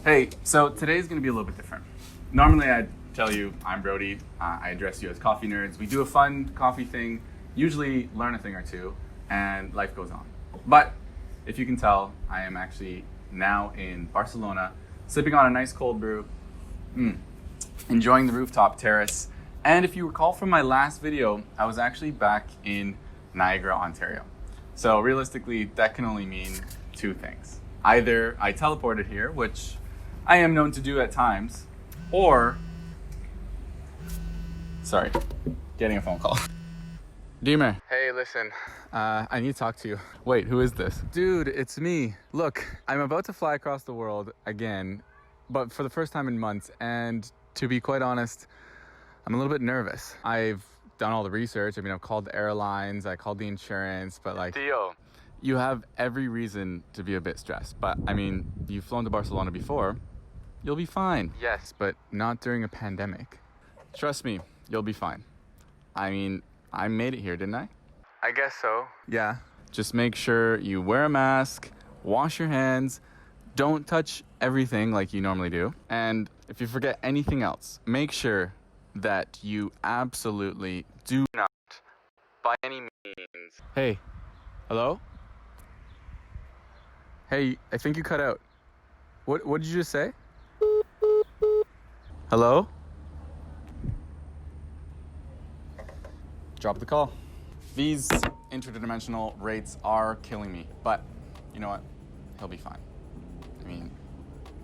Hey, so today's gonna be a little bit different. Normally I'd tell you I'm Brody, I address you as coffee nerds. We do a fun coffee thing, usually learn a thing or two, and life goes on. But if you can tell, I am actually now in Barcelona, sipping on a nice cold brew, enjoying the rooftop terrace. And if you recall from my last video, I was actually back in Niagara, Ontario. So realistically, that can only mean two things. Either I teleported here, which I am known to do at times, or, sorry, getting a phone call. Deemer. Hey, listen, I need to talk to you. Wait, who is this? Dude, it's me. Look, I'm about to fly across the world again, but for the first time in months, and to be quite honest, I'm a little bit nervous. I've done all the research. I mean, I've called the airlines, I called the insurance, but like, Theo, you have every reason to be a bit stressed. But I mean, you've flown to Barcelona before. You'll be fine. Yes, but not during a pandemic. Trust me, you'll be fine. I mean, I made it here, didn't I? I guess so. Yeah. Just make sure you wear a mask, wash your hands, don't touch everything like you normally do. And if you forget anything else, make sure that you absolutely do not, by any means. Hey, hello? Hey, I think you cut out. What did you just say? Hello? Drop the call. These interdimensional rates are killing me, but you know what? He'll be fine. I mean,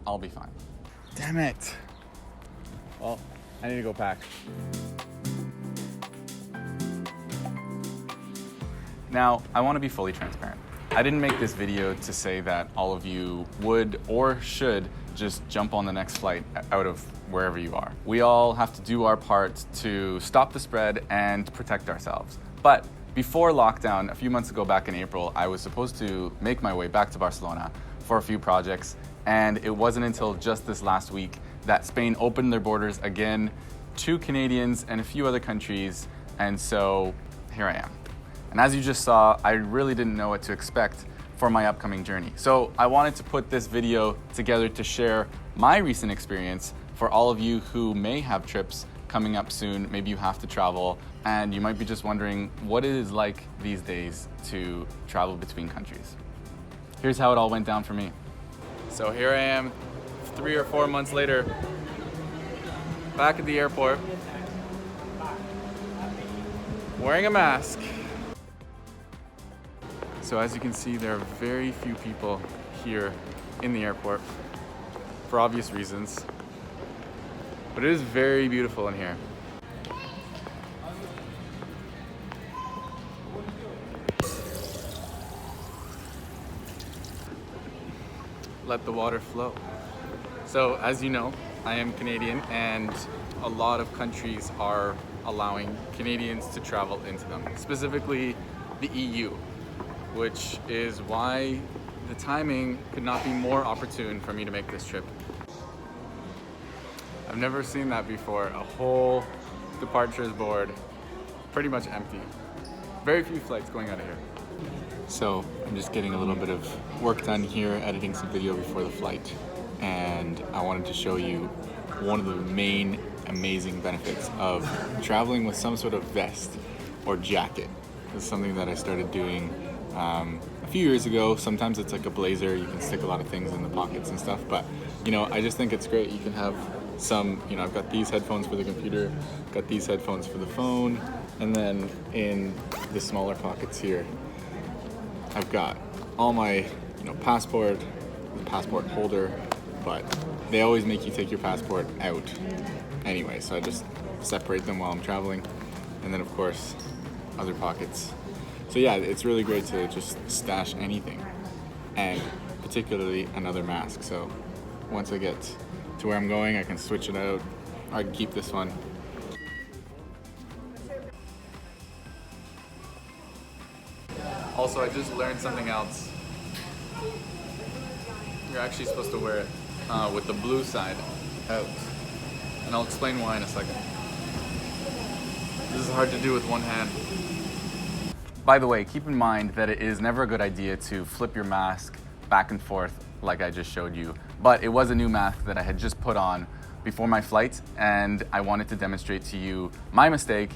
I'll be fine. Damn it. Well, I need to go pack. Now, I want to be fully transparent. I didn't make this video to say that all of you would or should just jump on the next flight out of wherever you are. We all have to do our part to stop the spread and protect ourselves. But before lockdown, a few months ago back in April, I was supposed to make my way back to Barcelona for a few projects, and it wasn't until just this last week that Spain opened their borders again to Canadians and a few other countries, and so here I am. And as you just saw, I really didn't know what to expect for my upcoming journey. So I wanted to put this video together to share my recent experience for all of you who may have trips coming up soon. Maybe you have to travel, and you might be just wondering what it is like these days to travel between countries. Here's how it all went down for me. So here I am, 3 or 4 months later, back at the airport, wearing a mask. So as you can see, there are very few people here in the airport for obvious reasons, but it is very beautiful in here. Let the water flow. So as you know, I am Canadian, and a lot of countries are allowing Canadians to travel into them, specifically the EU, which is why the timing could not be more opportune for me to make this trip. I've never seen that before, a whole departures board, pretty much empty. Very few flights going out of here. So I'm just getting a little bit of work done here, editing some video before the flight, and I wanted to show you one of the main amazing benefits of traveling with some sort of vest or jacket. This is something that I started doing a few years ago. Sometimes it's like a blazer, you can stick a lot of things in the pockets and stuff, but you know, I just think it's great. You can have some, you know, I've got these headphones for the computer, got these headphones for the phone, and then in the smaller pockets here, I've got all my, you know, passport, the passport holder, but they always make you take your passport out anyway, so I just separate them while I'm traveling, and then of course, other pockets. So yeah, it's really great to just stash anything, and particularly another mask. So once I get to where I'm going, I can switch it out, or I can keep this one. Also, I just learned something else. You're actually supposed to wear it with the blue side out, and I'll explain why in a second. This is hard to do with one hand. By the way, keep in mind that it is never a good idea to flip your mask back and forth like I just showed you but it was a new mask that I had just put on before my flight, and I wanted to demonstrate to you my mistake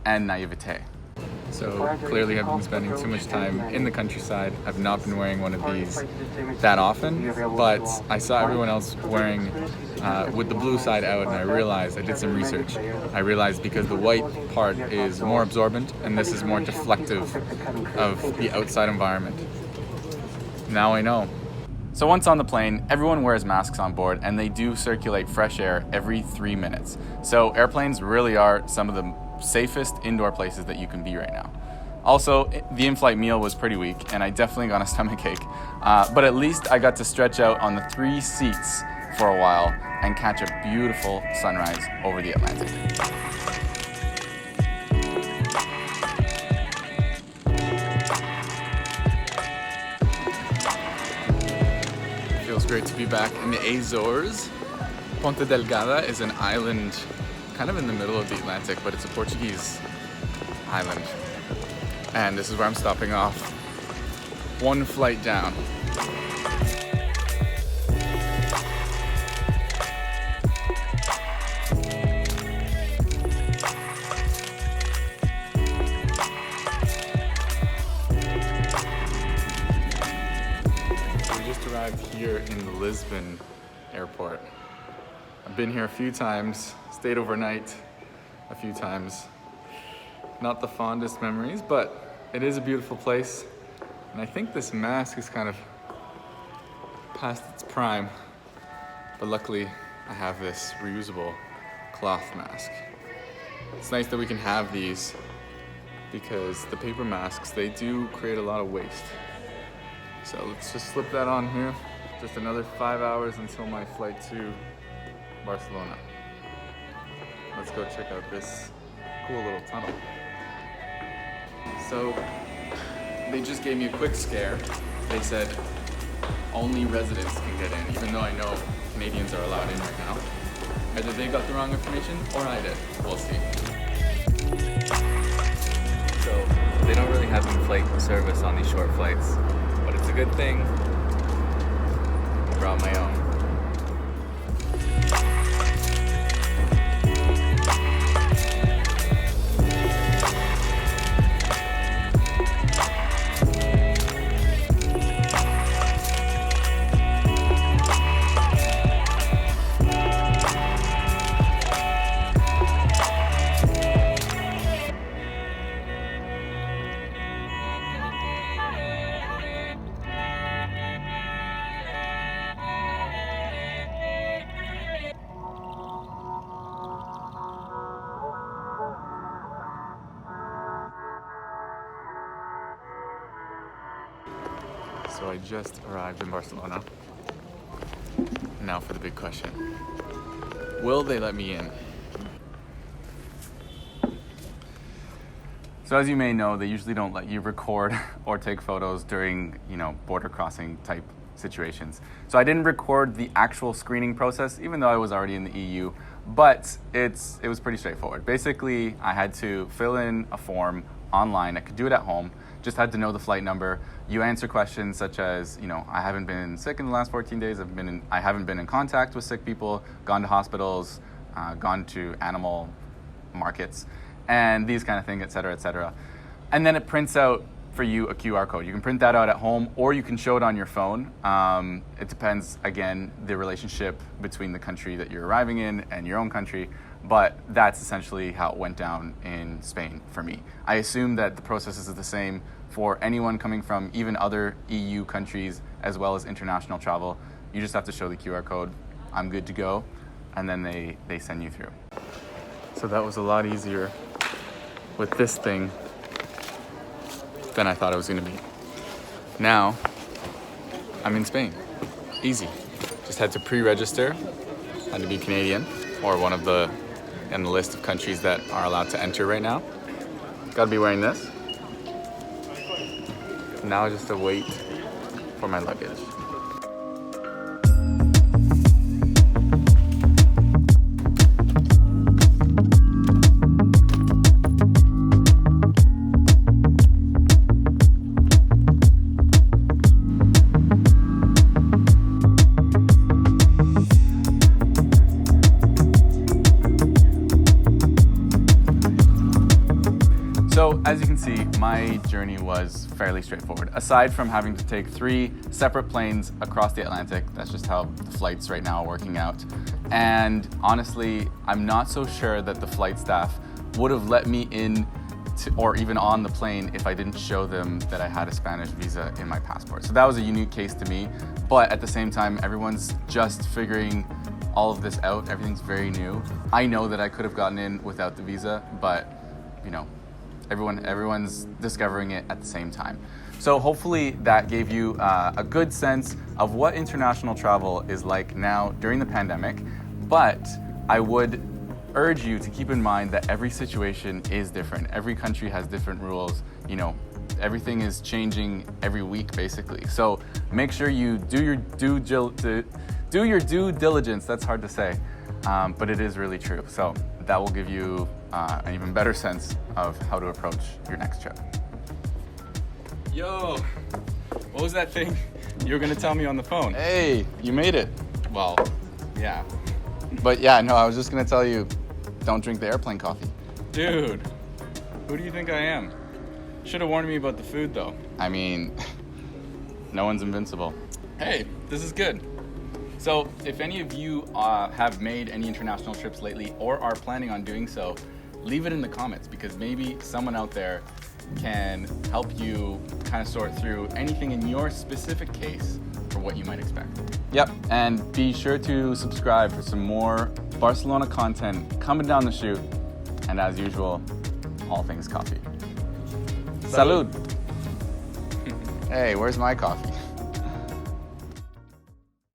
and naivete. So clearly I've been spending too much time in the countryside. I've not been wearing one of these that often, but I saw everyone else wearing with the blue side out, and I realized, I did some research, I realized because the white part is more absorbent and this is more deflective of the outside environment. Now I know. So once on the plane, everyone wears masks on board, and they do circulate fresh air every 3 minutes. So airplanes really are some of the safest indoor places that you can be right now. Also, the in-flight meal was pretty weak, and I definitely got a stomachache, but at least I got to stretch out on the 3 seats for a while and catch a beautiful sunrise over the Atlantic. Feels great to be back in the Azores. Ponta Delgada is an island kind of in the middle of the Atlantic, but it's a Portuguese island. And this is where I'm stopping off. One flight down. We just arrived here in the Lisbon airport. I've been here a few times, stayed overnight a few times. Not the fondest memories, but it is a beautiful place. And I think this mask is kind of past its prime. But luckily, I have this reusable cloth mask. It's nice that we can have these because the paper masks, they do create a lot of waste. So let's just slip that on here. Just another 5 hours until my flight to Barcelona. Let's go check out this cool little tunnel. So they just gave me a quick scare. They said only residents can get in, even though I know Canadians are allowed in right now. Either they got the wrong information or I did. We'll see. So they don't really have in-flight service on these short flights, but it's a good thing I brought my own. So I just arrived in Barcelona. Now for the big question. Will they let me in? So as you may know, they usually don't let you record or take photos during, border crossing type situations. So I didn't record the actual screening process, even though I was already in the EU, but it was pretty straightforward. Basically, I had to fill in a form online. I could do it at home. Just had to know the flight number. You answer questions such as, I haven't been sick in the last 14 days. I haven't been in contact with sick people, gone to hospitals, gone to animal markets, and these kind of things, et cetera, et cetera. And then it prints out for you a QR code. You can print that out at home, or you can show it on your phone. It depends, again, the relationship between the country that you're arriving in and your own country. But that's essentially how it went down in Spain for me. I assume that the process is the same for anyone coming from even other EU countries as well as international travel. You just have to show the QR code. I'm good to go. And then they send you through. So that was a lot easier with this thing than I thought it was going to be. Now, I'm in Spain. Easy. Just had to pre-register. Had to be Canadian or one of the in the list of countries that are allowed to enter right now. Gotta be wearing this. Now just to wait for my luggage. So as you can see, my journey was fairly straightforward. Aside from having to take 3 separate planes across the Atlantic, that's just how the flights right now are working out. And honestly, I'm not so sure that the flight staff would have let me in or even on the plane if I didn't show them that I had a Spanish visa in my passport. So that was a unique case to me. But at the same time, everyone's just figuring all of this out. Everything's very new. I know that I could have gotten in without the visa, but you know, everyone's discovering it at the same time. So hopefully that gave you a good sense of what international travel is like now during the pandemic. But I would urge you to keep in mind that every situation is different. Every country has different rules. You know, everything is changing every week basically. So make sure you do your due diligence. That's hard to say, but it is really true. So that will give you an even better sense of how to approach your next trip. Yo, what was that thing you were gonna tell me on the phone? Hey, you made it. Well, yeah. But yeah, no, I was just gonna tell you, don't drink the airplane coffee. Dude, who do you think I am? Should have warned me about the food though. I mean, no one's invincible. Hey, this is good. So if any of you have made any international trips lately or are planning on doing so, leave it in the comments because maybe someone out there can help you kind of sort through anything in your specific case for what you might expect. Yep, and be sure to subscribe for some more Barcelona content coming down the chute. And as usual, all things coffee. Salud! Hey, where's my coffee?